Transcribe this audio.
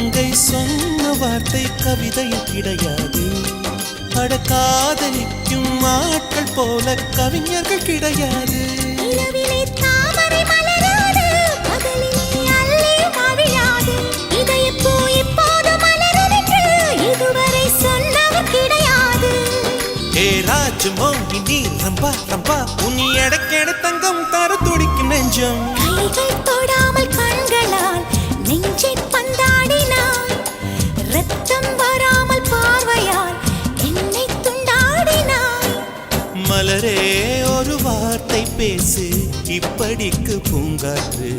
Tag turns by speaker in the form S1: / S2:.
S1: மங்கை சொன்ன வார்த்தை கவிதையில் கிடையாது. அட காதலிக்கும் ஆட்கள் போல கவிஞர்கள் கிடையாது. மோகினி ரம்பா ரம்பா உன் எடக்கெட தங்கம் தர துடிக்கும் நெஞ்சம்.
S2: கைகள் தொடாமல் கண்களால் நெஞ்சை பந்தாடினாய். ரத்தம் வராமல் பார்வையால் என்னை துண்டாடினாய்.
S1: மலரே ஒரு வார்த்தை பேசு இப்படிக்கு பூங்காற்று.